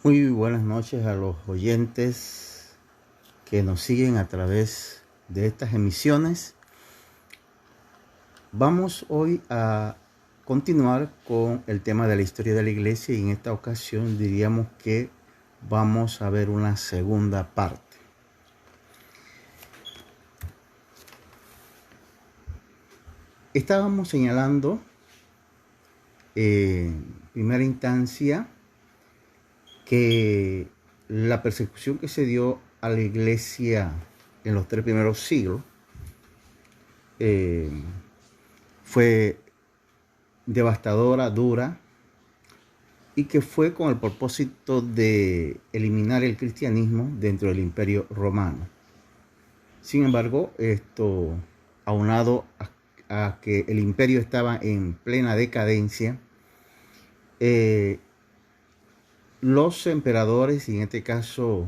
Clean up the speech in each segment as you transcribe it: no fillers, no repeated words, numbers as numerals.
Muy buenas noches a los oyentes que nos siguen a través de estas emisiones. Vamos hoy a continuar con el tema de la historia de la iglesia y en esta ocasión diríamos que vamos a ver una segunda parte. Estábamos señalando en primera instancia que la persecución que se dio a la iglesia en los 3 primeros siglos fue devastadora, dura, y que fue con el propósito de eliminar el cristianismo dentro del Imperio Romano. Sin embargo, esto aunado a que el imperio estaba en plena decadencia, los emperadores, y en este caso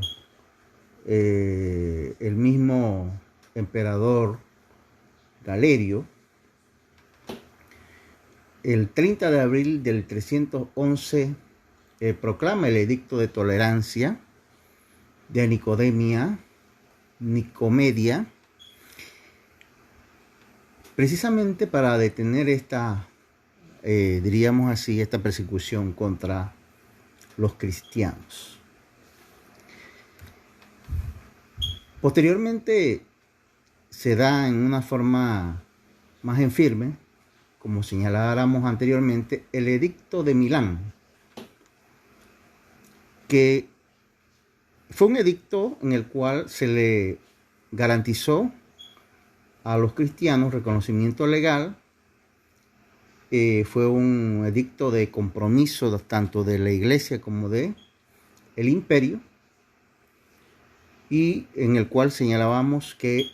el mismo emperador Galerio, el 30 de abril del 311 proclama el edicto de tolerancia de Nicomedia, precisamente para detener esta, diríamos así, esta persecución contra los cristianos. Posteriormente se da en una forma más en firme, como señaláramos anteriormente, el edicto de Milán, que fue un edicto en el cual se le garantizó a los cristianos reconocimiento legal. Fue un edicto de compromiso tanto de la iglesia como de el imperio, y en el cual señalábamos que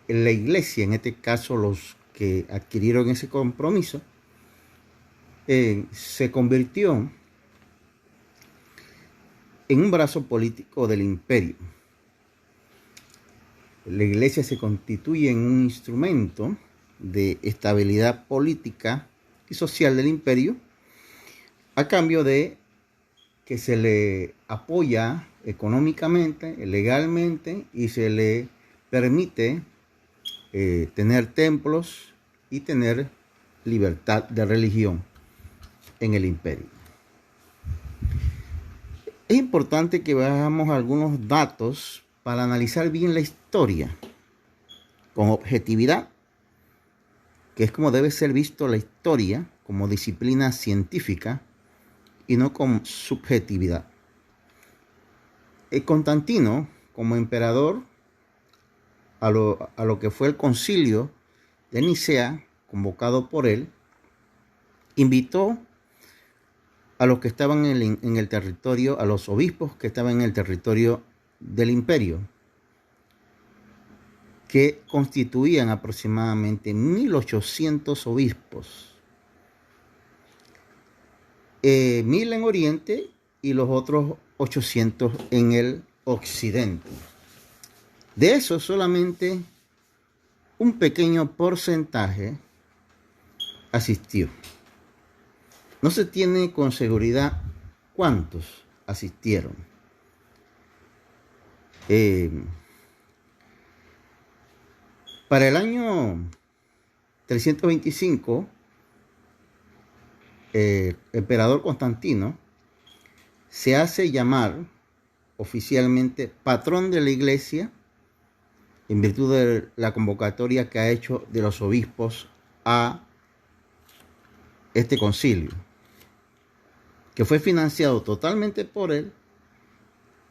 la iglesia, en este caso los que adquirieron ese compromiso, se convirtió en un brazo político del imperio. La iglesia se constituye en un instrumento de estabilidad política y social del imperio, a cambio de que se le apoya económicamente, legalmente, y se le permite tener templos y tener libertad de religión en el imperio. Es importante que veamos algunos datos para analizar bien la historia con objetividad, que es como debe ser visto la historia, como disciplina científica y no con subjetividad. Constantino, como emperador, a lo que fue el concilio de Nicea, convocado por él, invitó a los que estaban en el territorio, a los obispos que estaban en el territorio del imperio, que constituían aproximadamente 1800 obispos, 1000 en Oriente y los otros 800 en el Occidente. De eso solamente un pequeño porcentaje asistió. No se tiene con seguridad cuántos asistieron. Para el año 325, el emperador Constantino se hace llamar oficialmente patrón de la iglesia en virtud de la convocatoria que ha hecho de los obispos a este concilio, que fue financiado totalmente por él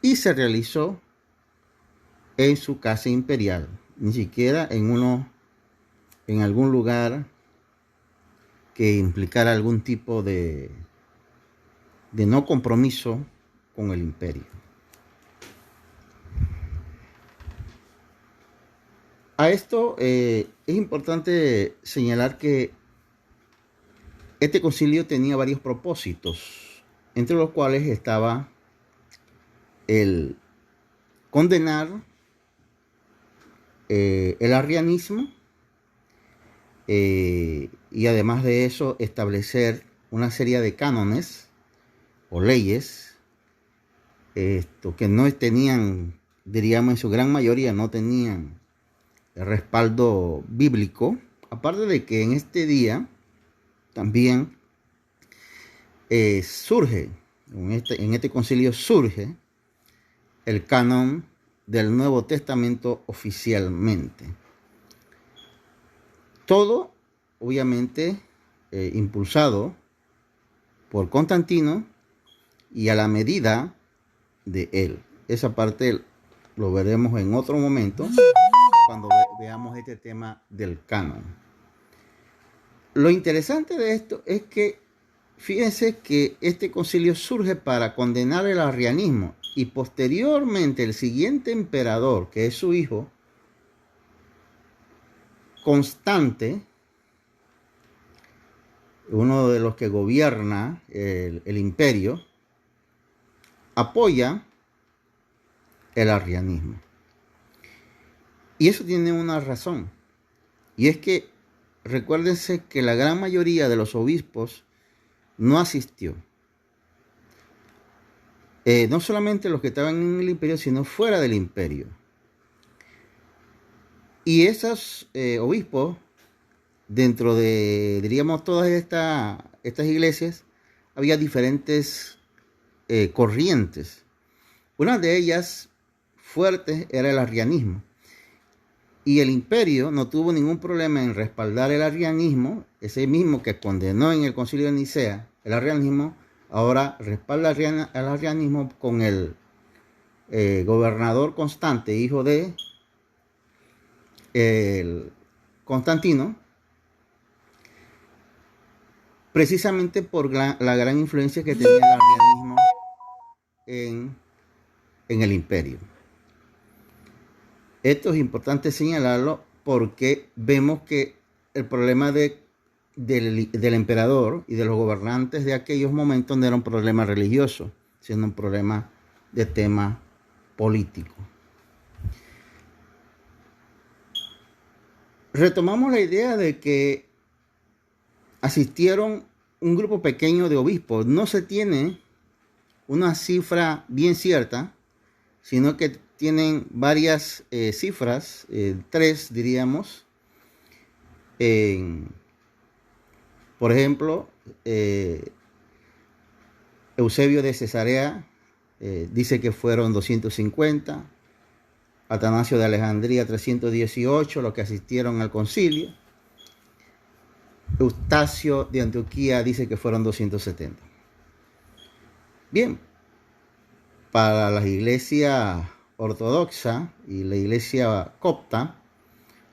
y se realizó en su casa imperial, ni siquiera en algún lugar que implicara algún tipo de no compromiso con el imperio. A esto es importante señalar que este concilio tenía varios propósitos, entre los cuales estaba el condenar el arrianismo, y además de eso establecer una serie de cánones o leyes que no tenían, diríamos en su gran mayoría, no tenían el respaldo bíblico. Aparte de que en este día también surge, en este concilio surge el canon del Nuevo Testamento oficialmente. Todo, obviamente, impulsado por Constantino y a la medida de él. Esa parte lo veremos en otro momento cuando veamos este tema del canon. Lo interesante de esto es que fíjense que este concilio surge para condenar el arrianismo y posteriormente el siguiente emperador, que es su hijo, Constante, uno de los que gobierna el imperio, apoya el arrianismo. Y eso tiene una razón. Y es que recuérdense que la gran mayoría de los obispos no asistió. No solamente los que estaban en el imperio, sino fuera del imperio. Y esos obispos, dentro de, diríamos, todas estas iglesias, había diferentes corrientes. Una de ellas fuertes era el arrianismo. Y el imperio no tuvo ningún problema en respaldar el arrianismo, ese mismo que condenó en el concilio de Nicea el arrianismo, ahora respalda el arrianismo con el gobernador Constante, hijo de Constantino, precisamente por la gran influencia que tenía el arrianismo en el imperio. Esto es importante señalarlo porque vemos que el problema del emperador y de los gobernantes de aquellos momentos no era un problema religioso, sino un problema de tema político. Retomamos la idea de que asistieron un grupo pequeño de obispos. No se tiene una cifra bien cierta, sino que tienen varias cifras, 3 diríamos. Por ejemplo, Eusebio de Cesarea dice que fueron 250, Atanasio de Alejandría 318, los que asistieron al concilio. Eustacio de Antioquía dice que fueron 270. Bien, para la iglesia ortodoxa y la iglesia copta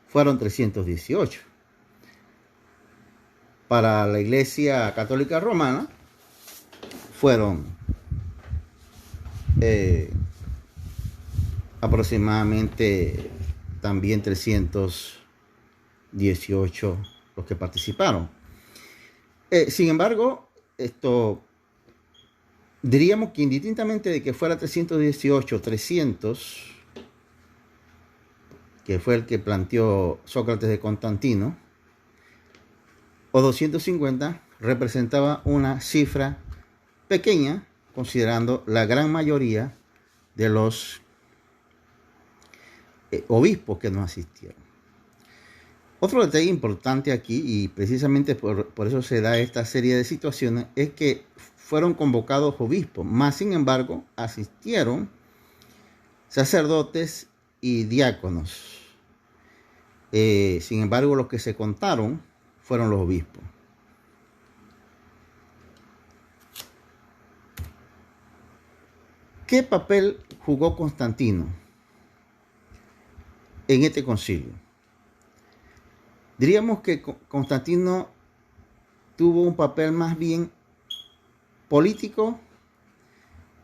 fueron 318. Para la iglesia católica romana fueron aproximadamente también 318 los que participaron. Sin embargo, diríamos que indistintamente de que fuera 318, 300, que fue el que planteó Sócrates de Constantino, o 250, representaba una cifra pequeña, considerando la gran mayoría de los obispos que no asistieron. Otro detalle importante aquí, y precisamente por eso se da esta serie de situaciones, es que fueron convocados obispos, más sin embargo asistieron sacerdotes y diáconos. Sin embargo, los que se contaron fueron los obispos. ¿Qué papel jugó Constantino en este concilio? Diríamos que Constantino tuvo un papel más bien político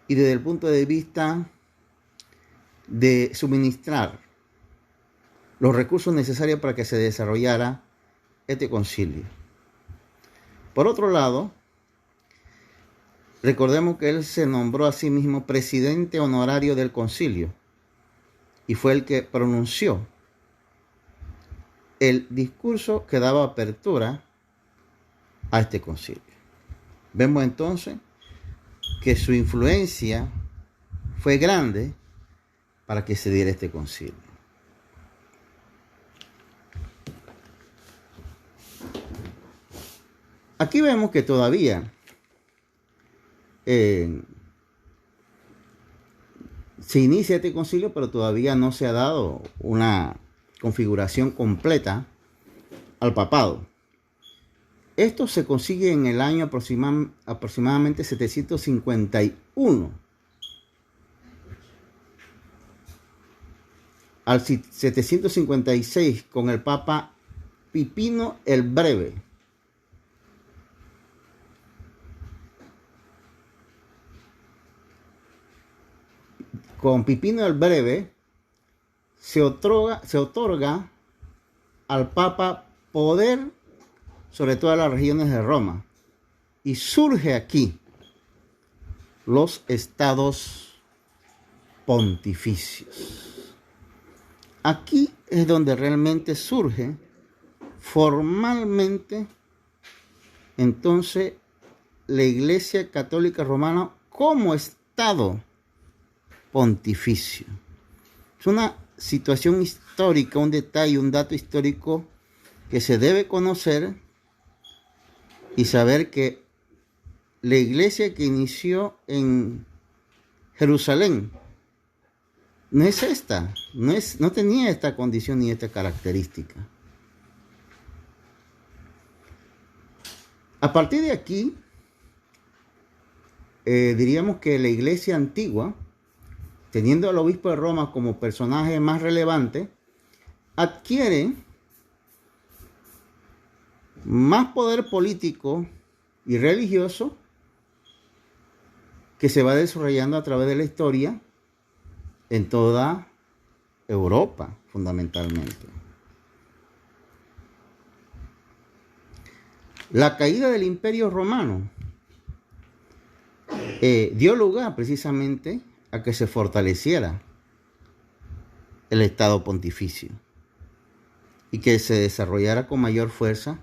y desde el punto de vista de suministrar los recursos necesarios para que se desarrollara este concilio. Por otro lado, recordemos que él se nombró a sí mismo presidente honorario del concilio y fue el que pronunció el discurso que daba apertura a este concilio. Vemos entonces que su influencia fue grande para que se diera este concilio. Aquí vemos que todavía se inicia este concilio, pero todavía no se ha dado una configuración completa al papado. Esto se consigue en el año aproximadamente 751. Al 756 con el Papa Pipino el Breve. Con Pipino el Breve se otorga al Papa poder sobre todas las regiones de Roma. Y surge aquí los estados pontificios. Aquí es donde realmente surge formalmente entonces la Iglesia Católica Romana como estado pontificio. Es una situación histórica, un detalle, un dato histórico que se debe conocer y saber que la iglesia que inició en Jerusalén no es esta, no tenía esta condición ni esta característica. A partir de aquí, diríamos que la iglesia antigua, teniendo al obispo de Roma como personaje más relevante, adquiere más poder político y religioso que se va desarrollando a través de la historia en toda Europa, fundamentalmente. La caída del Imperio Romano dio lugar precisamente a que se fortaleciera el Estado pontificio y que se desarrollara con mayor fuerza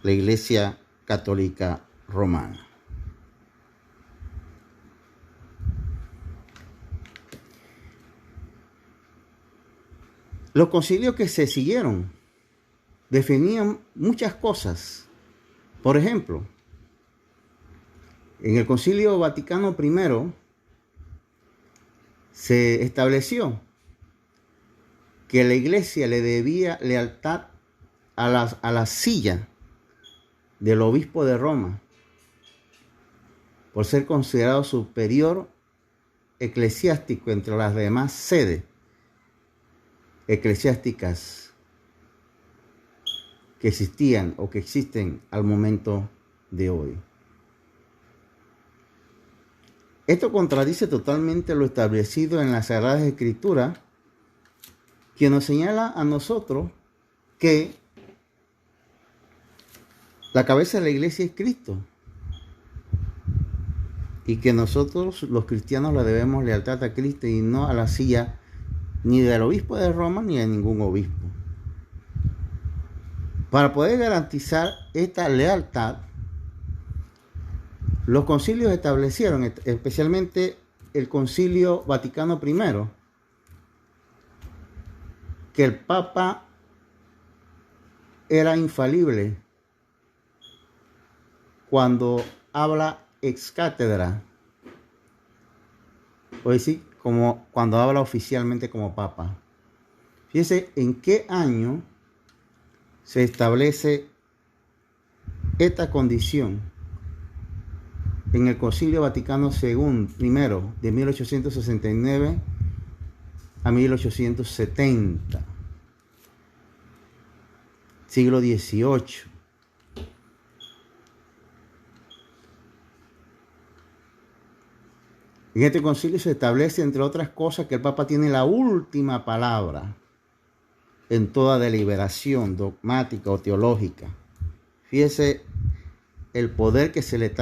la Iglesia Católica Romana. Los concilios que se siguieron definían muchas cosas. Por ejemplo, en el Concilio Vaticano I se estableció que la Iglesia le debía lealtad a la silla del obispo de Roma por ser considerado superior eclesiástico entre las demás sedes eclesiásticas que existían o que existen al momento de hoy. Esto contradice totalmente lo establecido en las Sagradas Escrituras, que nos señala a nosotros que la cabeza de la iglesia es Cristo y que nosotros los cristianos le debemos lealtad a Cristo y no a la silla ni del obispo de Roma ni de ningún obispo. Para poder garantizar esta lealtad, los concilios establecieron, especialmente el Concilio Vaticano I, que el Papa era infalible cuando habla ex cátedra, o decir, como cuando habla oficialmente como Papa. Fíjese en qué año se establece esta condición. En el Concilio Vaticano II, primero, de 1869 a 1870, siglo XVIII. En este concilio se establece, entre otras cosas, que el Papa tiene la última palabra en toda deliberación dogmática o teológica. Fíjese el poder que se le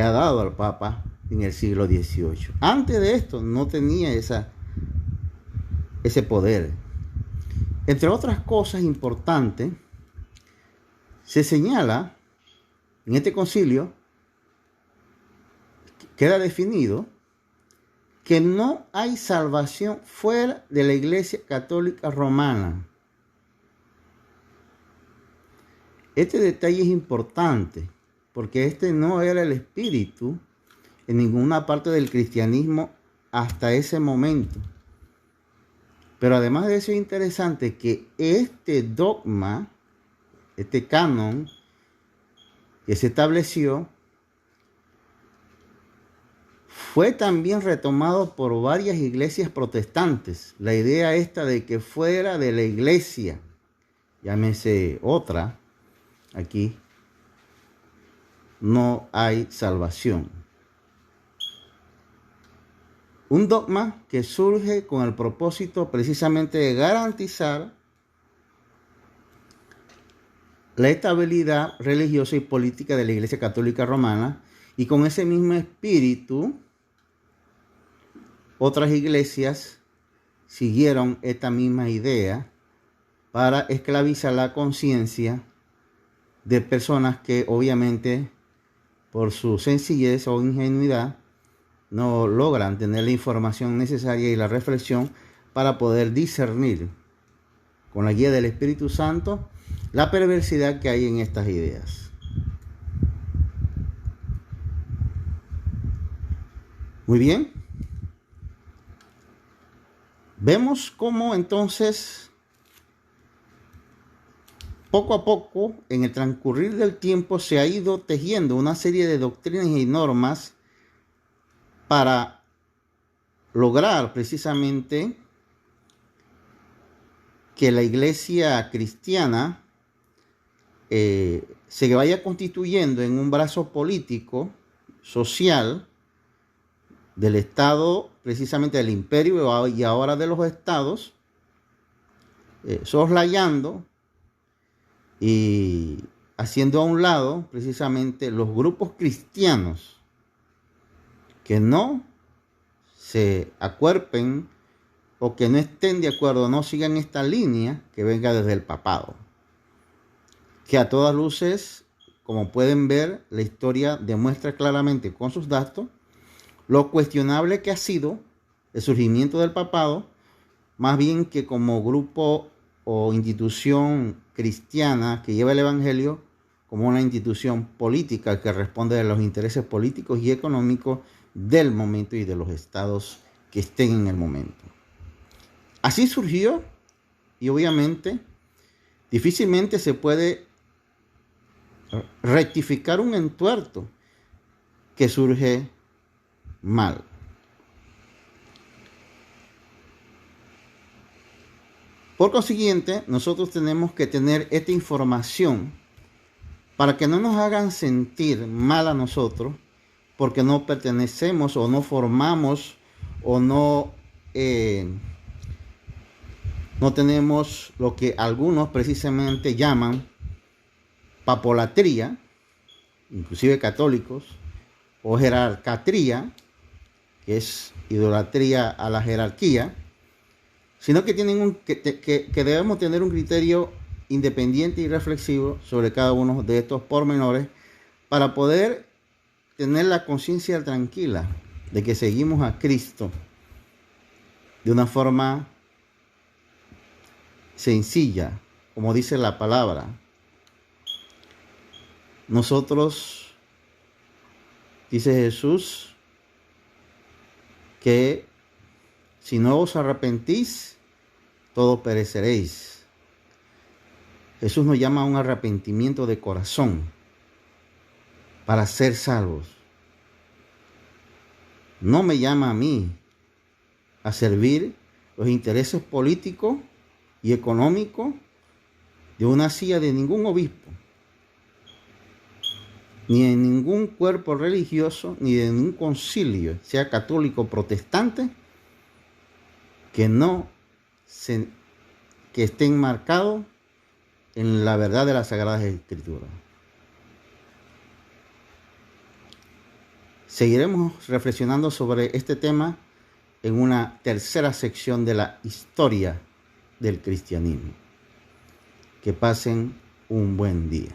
ha dado al Papa en el siglo XVIII. Antes de esto no tenía ese poder. Entre otras cosas importantes, se señala en este concilio queda definido que no hay salvación fuera de la Iglesia Católica Romana. Este detalle es importante porque este no era el espíritu en ninguna parte del cristianismo hasta ese momento. Pero además de eso es interesante que este dogma, este canon que se estableció, fue también retomado por varias iglesias protestantes. La idea esta de que fuera de la iglesia, llámese otra, aquí no hay salvación. Un dogma que surge con el propósito precisamente de garantizar la estabilidad religiosa y política de la Iglesia Católica Romana, y con ese mismo espíritu otras iglesias siguieron esta misma idea para esclavizar la conciencia de personas que obviamente por su sencillez o ingenuidad no logran tener la información necesaria y la reflexión para poder discernir con la guía del Espíritu Santo la perversidad que hay en estas ideas. Muy bien. Vemos cómo entonces, poco a poco, en el transcurrir del tiempo, se ha ido tejiendo una serie de doctrinas y normas para lograr precisamente que la iglesia cristiana se vaya constituyendo en un brazo político, social, del Estado, precisamente del imperio y ahora de los estados, soslayando y haciendo a un lado precisamente los grupos cristianos que no se acuerpen o que no estén de acuerdo, no sigan esta línea que venga desde el papado. Que a todas luces, como pueden ver, la historia demuestra claramente con sus datos lo cuestionable que ha sido el surgimiento del papado, más bien que como grupo o institución cristiana que lleva el evangelio, como una institución política que responde a los intereses políticos y económicos del momento y de los estados que estén en el momento. Así surgió, y obviamente difícilmente se puede rectificar un entuerto que surge mal. Por consiguiente, nosotros tenemos que tener esta información para que no nos hagan sentir mal a nosotros porque no pertenecemos o no formamos o no tenemos lo que algunos precisamente llaman papolatría, inclusive católicos, o jerarcatría, que es idolatría a la jerarquía, sino que debemos tener un criterio independiente y reflexivo sobre cada uno de estos pormenores para poder tener la conciencia tranquila de que seguimos a Cristo de una forma sencilla, como dice la palabra. Nosotros, dice Jesús, que si no os arrepentís, todos pereceréis. Jesús nos llama a un arrepentimiento de corazón para ser salvos. No me llama a mí a servir los intereses políticos y económicos de una silla de ningún obispo, ni en ningún cuerpo religioso, ni de ningún concilio, sea católico o protestante, que estén marcados en la verdad de las Sagradas Escrituras. Seguiremos reflexionando sobre este tema en una tercera sección de la historia del cristianismo. Que pasen un buen día.